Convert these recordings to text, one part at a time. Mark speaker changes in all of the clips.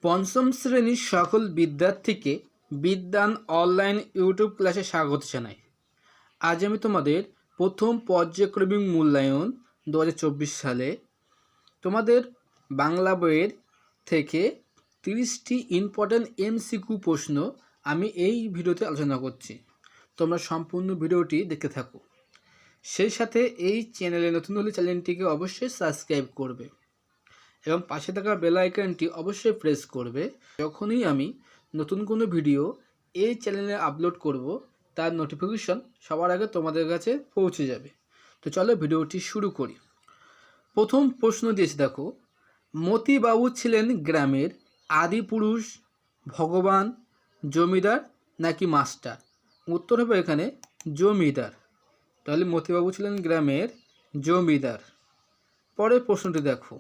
Speaker 1: পঞ্চম শ্রেণীর সকল বিদ্যার্থীকে বিদ্যান অনলাইন ইউটিউব ক্লাসে স্বাগত জানাই। আজ আমি তোমাদের প্রথম পর্যায়ক্রমিক মূল্যায়ন 2024 সালে তোমাদের বাংলা বইয়ের থেকে 30টি ইম্পর্ট্যান্ট এমসিকিউ প্রশ্ন আমি এই ভিডিওতে আলোচনা করছি। তোমরা সম্পূর্ণ ভিডিওটি দেখতে থাকো। সেই সাথে এই চ্যানেলে নতুন হলে চ্যানেলটিকে অবশ্যই সাবস্ক্রাইব করবে এবং পাশে থাকা বেল আইকনটি অবশ্যই প্রেস করবে। যখনই আমি নতুন কোনো ভিডিও এই চ্যানেলে আপলোড করব তার নোটিফিকেশন সবার আগে তোমাদের কাছে পৌঁছে যাবে। তো চলো ভিডিওটি শুরু করি। প্রথম প্রশ্ন দিয়েছে, দেখো, মতিবাবু ছিলেন গ্রামের আদি পুরুষ, ভগবান, জমিদার নাকি মাস্টার? উত্তর হবে এখানে জমিদার। তাহলে মতিবাবু ছিলেন গ্রামের জমিদার। পরের প্রশ্নটি দেখো,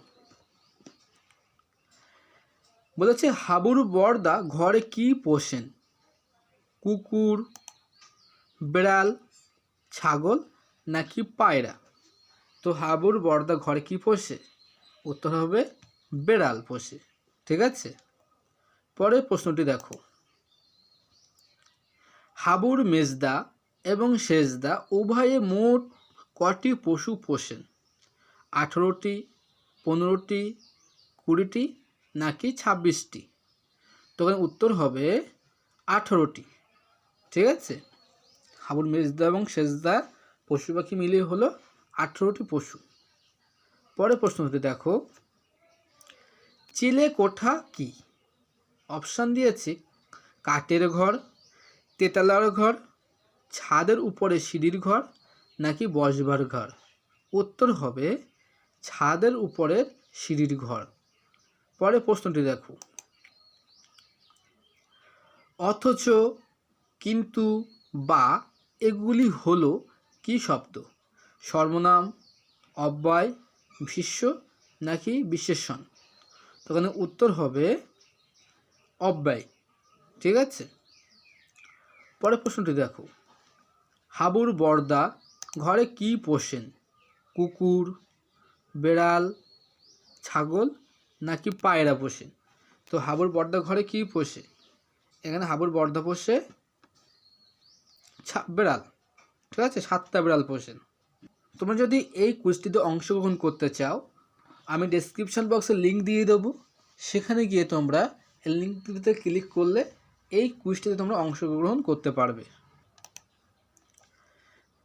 Speaker 1: বলেছে হাবুর বড়দা ঘরে কি পোষেন? কুকুর, বিড়াল, ছাগল নাকি পায়রা? তো হাবুর বড়দা ঘরে কি পোষে? উত্তর হবে বিড়াল পোষে। ঠিক আছে। পরের প্রশ্নটি দেখো, হাবুর মেজদা এবং সেজদা উভয়ে মোট কটি পশু পোষেন? 18টি, 15টি, 20টি নাকি 26টি? তখন উত্তর হবে 18টি। ঠিক আছে। হাবুর মেজদা এবং সেজদা পশু পাখি মিলিয়ে হলো 18টি পশু। পরের প্রশ্নটি দেখো, চিলে কোঠা কি? অপশান দিয়েছে কাঠের ঘর, তেতালার ঘর, ছাদের উপরে সিঁড়ির ঘর নাকি বসবার ঘর? উত্তর হবে ছাদের উপরের সিঁড়ির ঘর। পরের প্রশ্নটি দেখো, অথচ, কিন্তু, বা এগুলি হলো কি শব্দ? সর্বনাম, অব্যয়, বিশেষ্য নাকি বিশেষণ? তখন উত্তর হবে অব্যয়। ঠিক আছে। পরের প্রশ্নটি দেখো, হাবুর বড়দা ঘরে কি পোষেন? কুকুর, বেড়াল, ছাগল নাকি পায়রা পোষেন? তো হাবুর বড়দা ঘরে কি পোষে? এখানে হাবুর বড়দা পোষে বিড়াল। ঠিক আছে, 7টা বিড়াল পোষেন। তোমরা যদি এই কুইজটিতে অংশগ্রহণ করতে চাও, আমি ডেসক্রিপশন বক্সে লিঙ্ক দিয়ে দেবো। সেখানে গিয়ে তোমরা এই লিঙ্কটিতে ক্লিক করলে এই কুইজটিতে তোমরা অংশগ্রহণ করতে পারবে।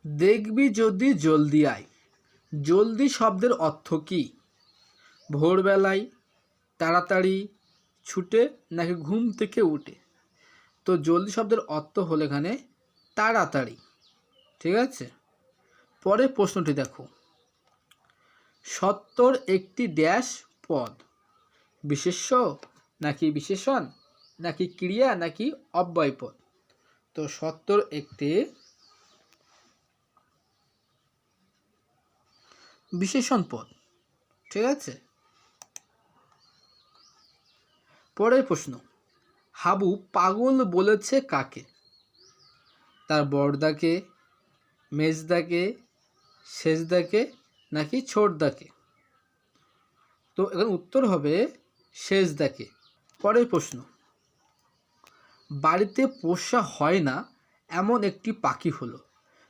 Speaker 1: দেখবি যদি জলদি আয়, জলদি শব্দের অর্থ কি? ভোরবেলায়, তাড়াতাড়ি, ছুটে নাকি ঘুম থেকে উঠে? তো জলদি শব্দের অর্থ হলো এখানে তাড়াতাড়ি। ঠিক আছে। পরের প্রশ্নটি দেখো, সত্তর একটি ড্যাশ পদ? বিশেষ্য নাকি বিশেষণ নাকি ক্রিয়া নাকি অব্যয় পদ? তো সত্তর একটি বিশেষণ পদ। ঠিক আছে। পরের প্রশ্ন, হাবু পাগল বলেছে কাকে? তার বড়দাকে, মেজদাকে, সেজদাকে নাকি ছোটদাকে? তো এখানে উত্তর হবে সেজদাকে। পরের প্রশ্ন, বাড়িতে পোষা হয় না এমন একটি পাখি হলো?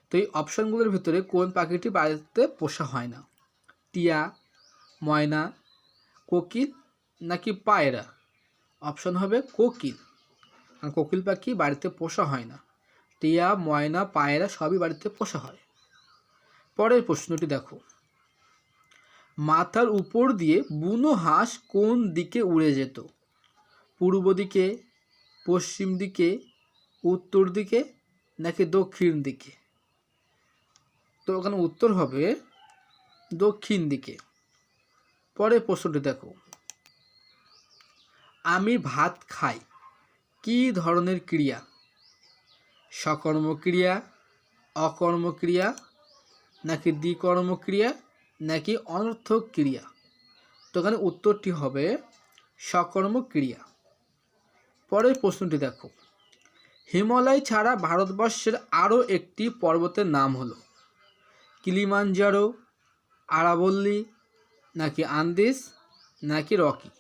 Speaker 1: তো এই অপশানগুলোর ভিতরে কোন পাখিটি বাড়িতে পোষা হয় না? টিয়া, ময়না, কোকিল নাকি পায়রা? অপশান হবে কোকিল। কারণ কোকিল পাখি বাড়িতে পোষা হয় না। টিয়া, ময়না, পায়রা সবই বাড়িতে পোষা হয়। পরের প্রশ্নটি দেখো, মাথার উপর দিয়ে বুনো হাঁস কোন দিকে উড়ে যেত? পূর্ব দিকে, পশ্চিম দিকে, উত্তর দিকে নাকি দক্ষিণ দিকে? তো ওখানে উত্তর হবে দক্ষিণ দিকে। পরের প্রশ্নটি দেখো, আমি ভাত খাই কি ধরনের ক্রিয়া? সকর্মক্রিয়া, অকর্মক্রিয়া নাকি দ্বিকর্মক্রিয়া নাকি অনর্থক ক্রিয়া? তো এখানে উত্তরটি হবে সকর্মক্রিয়া। পরের প্রশ্নটি দেখো, হিমালয় ছাড়া ভারতবর্ষের আরও একটি পর্বতের নাম হলো কিলিমাঞ্জারো, আরাবল্লী নাকি আন্দিজ নাকি রকি?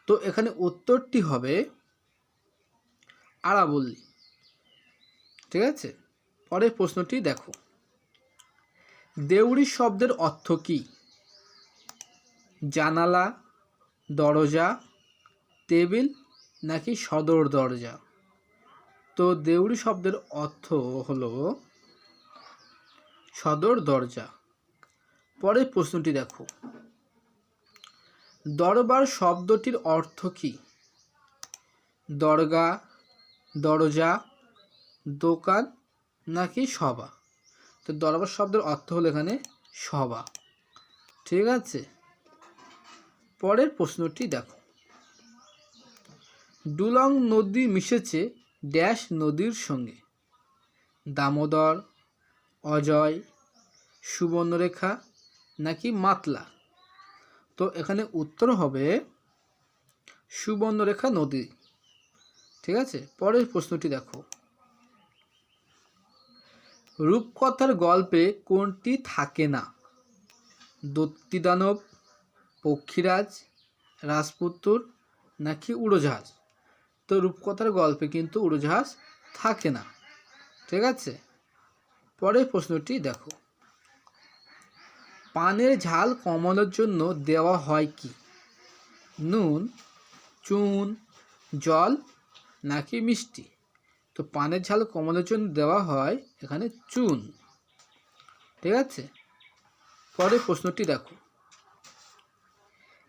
Speaker 1: তো তো এখানে উত্তরটি হবে আরাবল্লী। ঠিক আছে, পরের প্রশ্নটি দেখো, দেউড়ি শব্দের অর্থ কি? জানালা, দরজা, টেবিল নাকি সদর দরজা? তো দেউড়ি শব্দের অর্থ হলো সদর দরজা। পরের প্রশ্নটি দেখো, দরবার শব্দটির অর্থ কি? দরগা, দরজা, দোকান নাকি সভা? তো দরবার শব্দের অর্থ হলো এখানে সভা। ঠিক আছে, পরের প্রশ্নটি দেখো, ডুলং নদী মিশেছে ড্যাশ নদীর সঙ্গে? দামোদর, অজয়, সুবর্ণরেখা নাকি মাতলা? তো এখানে উত্তর হবে সুবর্ণরেখা নদী। ঠিক আছে, পরের প্রশ্নটি দেখো, রূপকথার গল্পে কোনটি থাকে না? দত্তিদানব, পক্ষীরাজ, রাজপুত্র নাকি উড়োজাহাজ? তো রূপকথার গল্পে কিন্তু উড়োজাহাজ থাকে না। ঠিক আছে, পরের প্রশ্নটি দেখো, পানের ঝাল কমানোর জন্য দেওয়া হয় কি? নুন, চুন, জল নাকি মিষ্টি? তো পানের ঝাল কমানোর জন্য দেওয়া হয় এখানে চুন। ঠিক আছে, পরের প্রশ্নটি দেখো,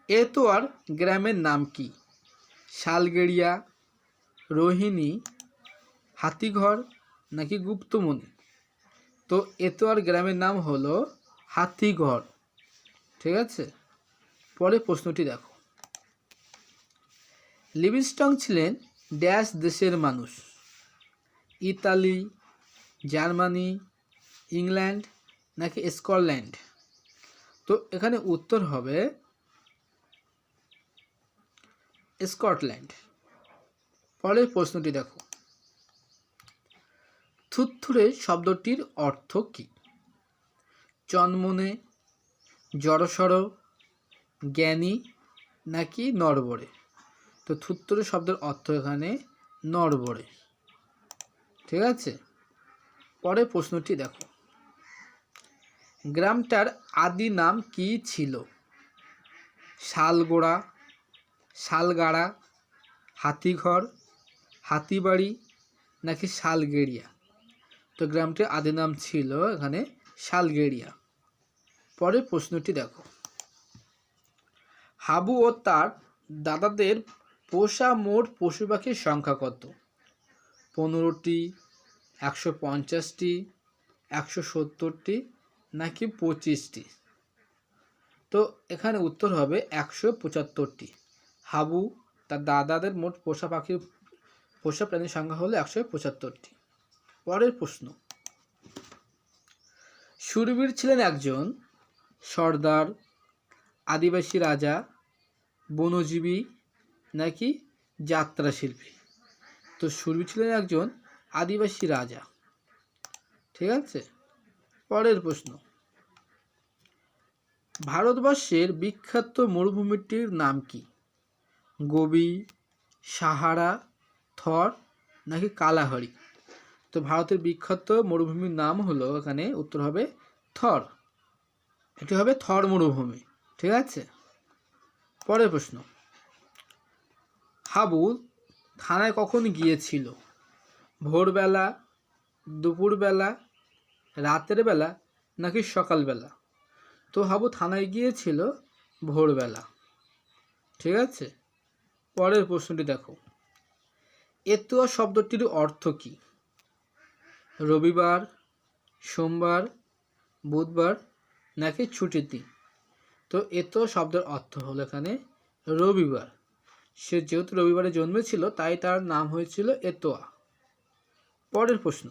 Speaker 1: এতোয়ার গ্রামের নাম কি? শালগেড়িয়া, রোহিণী, হাতিঘর নাকি গুপ্তমণি? তো এতোয়ার গ্রামের নাম হলো হাতিঘর। ঠিক আছে, পরের প্রশ্নটি দেখো, লিভিংস্টন ছিলেন ড্যাশ দেশের মানুষ? ইতালি, জার্মানি, ইংল্যান্ড নাকি স্কটল্যান্ড? তো এখানে উত্তর হবে স্কটল্যান্ড। পরের প্রশ্নটি দেখো, থুরথুরে শব্দটির অর্থ কি? চনমনে, জড়সড়, জ্ঞানী নাকি নড়বড়ে? তো থুরথুরে শব্দের অর্থ এখানে নড়বড়ে। ঠিক আছে, পরের প্রশ্নটি দেখো, গ্রামটার আদি নাম কি ছিল? শালগোড়া, শালগাড়া, হাতিঘর, হাতিবাড়ি নাকি শালগেড়িয়া? তো গ্রামটির আদি নাম ছিল এখানে শালগেড়িয়া। পরের প্রশ্নটি দেখো, হাবু ও তার দাদাদের পোষা মোট পশু পাখির সংখ্যা কত? 15টি, 150টি, 170টি নাকি 25টি? তো এখানে উত্তর হবে 175টি। হাবু তার দাদাদের মোট পোষা প্রাণীর সংখ্যা হলো 175টি। পরের প্রশ্ন, শূরবীর ছিলেন একজন সর্দার, আদিবাসী রাজা, বনজীবী নাকি যাত্রা শিল্পী? তো শূরবীর ছিলেন একজন আদিবাসী রাজা। ঠিক আছে, পরের প্রশ্ন, ভারতবর্ষের বিখ্যাত মরুভূমিটির নাম কি? গোবি, সাহারা, থর নাকি কালাহারি? তো ভারতের বিখ্যাত মরুভূমির নাম হলো এখানে উত্তর হবে থর। এটি হবে থর মরুভূমি। ঠিক আছে, পরের প্রশ্ন, হাবু থানায় কখন গিয়েছিল? ভোরবেলা, দুপুরবেলা, রাতের বেলা নাকি সকালবেলা? তো হাবু থানায় গিয়েছিল ভোরবেলা। ঠিক আছে, পরের প্রশ্নটি দেখো, এতুয়া শব্দটির অর্থ কি? রবিবার, সোমবার, বুধবার নাকি ছুটির দিন? তো এতুয়া শব্দের অর্থ হলো এখানে রবিবার। সে যেহেতু রবিবারে জন্মেছিল তাই তার নাম হয়েছিল এতোয়া। পরের প্রশ্ন,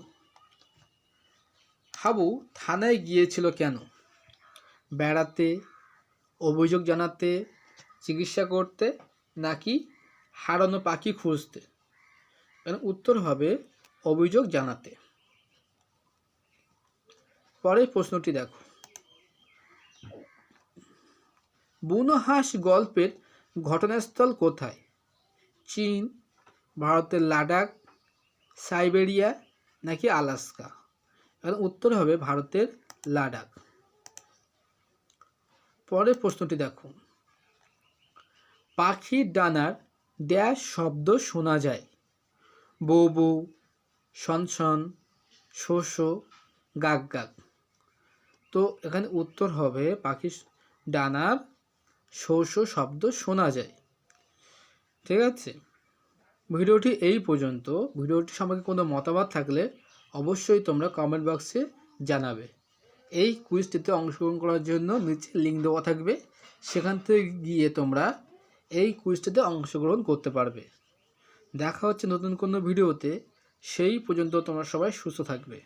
Speaker 1: হাবু থানায় গিয়েছিল কেন? বেড়াতে, অভিযোগ জানাতে, চিকিৎসা করতে নাকি হারানো পাখি খুঁজতে? উত্তর হবে অভিযোগ জানাতে। পরের প্রশ্নটি দেখো, বুনো হাঁস গল্পের ঘটনাস্থল কোথায়? চীন, ভারতের লাদাখ, সাইবেরিয়া নাকি আলাস্কা? এখন উত্তর হবে ভারতের লাদাখ। পরের প্রশ্নটি দেখো, পাখির ডানার ড্যাশ শব্দ শোনা যায়? বৌ বৌ, শনশন, শো শো, গাক গাক। তো এখানে উত্তর হবে পাখির ডানার শো শো শব্দ শোনা যায়। ঠিক আছে, ভিডিওটি এই পর্যন্ত। ভিডিওটি সম্পর্কে কোনো মতামত থাকলে অবশ্যই তোমরা কমেন্ট বক্সে জানাবে। এই কুইজটিতে অংশগ্রহণ করার জন্য নিচে লিঙ্ক দেওয়া থাকবে, সেখান থেকে গিয়ে তোমরা এই কুইজটিতে অংশগ্রহণ করতে পারবে। দেখা হচ্ছে নতুন কোনো ভিডিওতে, সেই পর্যন্ত তোমরা সবাই সুস্থ থাকবে।